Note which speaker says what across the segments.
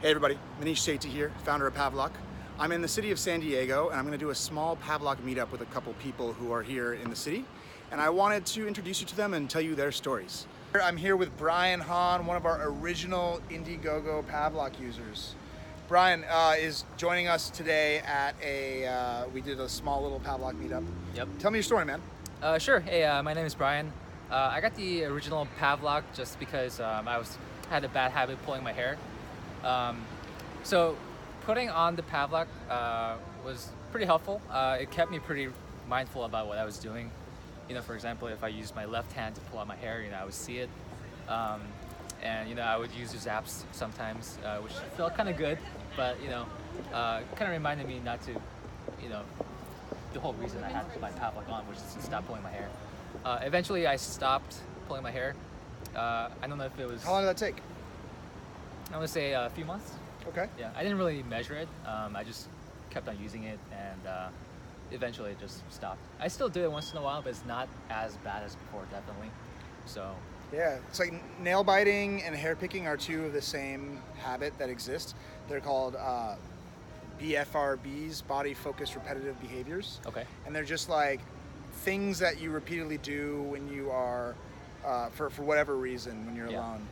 Speaker 1: Hey everybody, Manish Sethi here, founder of Pavlok. I'm in the city of San Diego and I'm going to do a small Pavlok meetup with a couple people who are here in the city. And I wanted to introduce you to them and tell you their stories. I'm here with Brian Hahn, one of our original Indiegogo Pavlok users. Brian is joining us today at we did a small little Pavlok meetup.
Speaker 2: Yep.
Speaker 1: Tell me your story, man.
Speaker 2: Sure. Hey, my name is Brian. I got the original Pavlok just because I had a bad habit of pulling my hair. So putting on the Pavlok was pretty helpful. It kept me pretty mindful about what I was doing. You know, for example, if I used my left hand to pull out my hair, I would see it. And I would use these apps sometimes, which felt kind of good, but kind of reminded me not to, the whole reason I had to put my Pavlok on, which is to stop pulling my hair. Eventually, I stopped pulling my hair. I don't know if it was.
Speaker 1: How long did that take?
Speaker 2: I want to say a few months.
Speaker 1: Okay.
Speaker 2: Yeah, I didn't really measure it. I just kept on using it, and eventually it just stopped. I still do it once in a while, but it's not as bad as before, definitely. So.
Speaker 1: Yeah, it's like nail biting and hair picking are two of the same habit that exist. They're called BFRBs, body focused repetitive behaviors.
Speaker 2: Okay.
Speaker 1: And they're just like things that you repeatedly do when you are, for whatever reason, when you're alone.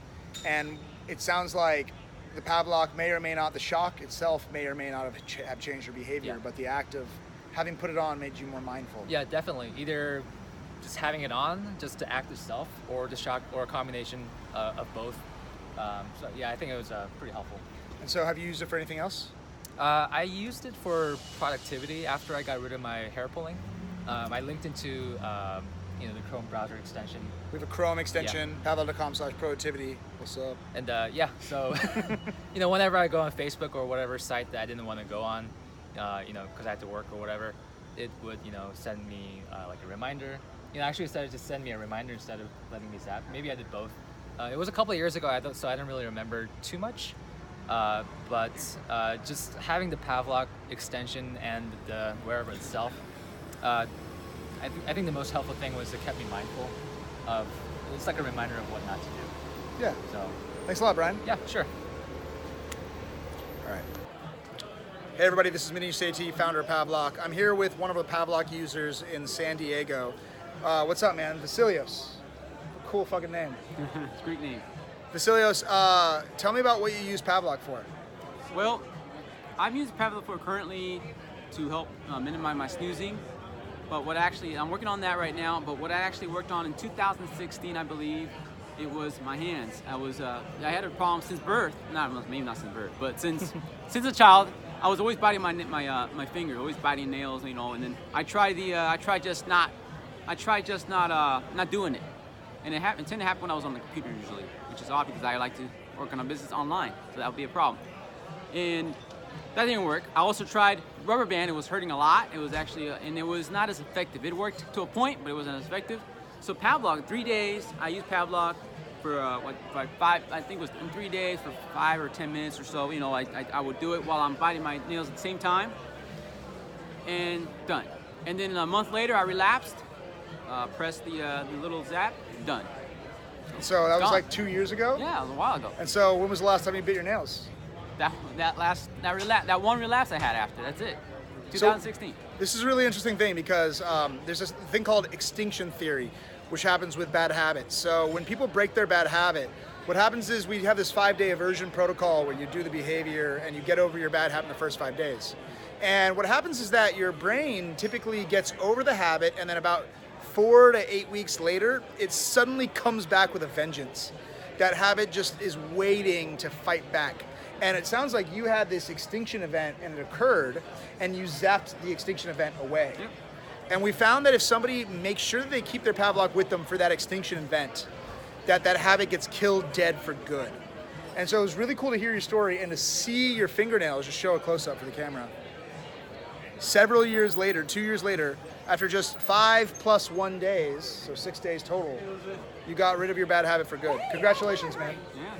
Speaker 1: And it sounds like the Pavlok may or may not, the shock itself may or may not have changed your behavior, but the act of having put it on made you more mindful.
Speaker 2: Yeah, definitely. Either just having it on just to act itself, or the shock, or a combination of both. So yeah, I think it was pretty helpful.
Speaker 1: And so have you used it for anything else?
Speaker 2: I used it for productivity after I got rid of my hair pulling. I linked into the Chrome browser extension.
Speaker 1: We have a Chrome extension, pavlok.com/productivity. What's up?
Speaker 2: And so whenever I go on Facebook or whatever site that I didn't want to go on, because I had to work or whatever, it would send me like a reminder. Actually it started to send me a reminder instead of letting me zap. Maybe I did both. It was a couple of years ago, so I don't really remember too much. But just having the Pavlok extension and the wearable itself, I think the most helpful thing was it kept me mindful of. It's like a reminder of what not to do.
Speaker 1: Yeah.
Speaker 2: So.
Speaker 1: Thanks a lot, Brian.
Speaker 2: Yeah, sure.
Speaker 1: All right. Hey everybody, this is Manish Sethi, founder of Pavlok. I'm here with one of the Pavlok users in San Diego. What's up, man? Vasilios. Cool fucking name.
Speaker 3: It's a great name.
Speaker 1: Vasilios, tell me about what you use Pavlok for.
Speaker 3: Well, I've used Pavlok for currently to help minimize my snoozing. But I'm working on that right now, but what I actually worked on in 2016, I believe, it was my hands. I had a problem since birth, maybe not since birth, but since a child, I was always biting my finger, always biting nails, and then I tried just not doing it. And it tended to happen when I was on the computer usually, which is odd because I like to work on a business online, so that would be a problem. And that didn't work. I also tried rubber band. It was hurting a lot. It was actually, and it was not as effective. It worked to a point, but it wasn't as effective. So Pavlok, 3 days, I used Pavlok for I think it was in 3 days for 5 or 10 minutes or so. I would do it while I'm biting my nails at the same time, and done. And then a month later, I relapsed, pressed the little zap, done.
Speaker 1: So that was like 2 years ago?
Speaker 3: Yeah, it was a while ago.
Speaker 1: And so when was the last time you bit your nails?
Speaker 3: That one relapse I had after. That's it. 2016.
Speaker 1: So, this is a really interesting thing because there's this thing called extinction theory, which happens with bad habits. So when people break their bad habit, what happens is we have this 5-day aversion protocol where you do the behavior and you get over your bad habit in the first 5 days. And what happens is that your brain typically gets over the habit, and then about 4 to 8 weeks later, it suddenly comes back with a vengeance. That habit just is waiting to fight back. And it sounds like you had this extinction event and it occurred and you zapped the extinction event away.
Speaker 3: Yep.
Speaker 1: And we found that if somebody makes sure that they keep their Pavlok with them for that extinction event, that habit gets killed dead for good. And so it was really cool to hear your story and to see your fingernails, just show a close-up for the camera. Several years later, 2 years later, after just 5 + 1 days, so 6 days total, you got rid of your bad habit for good. Congratulations, man.
Speaker 3: Yeah.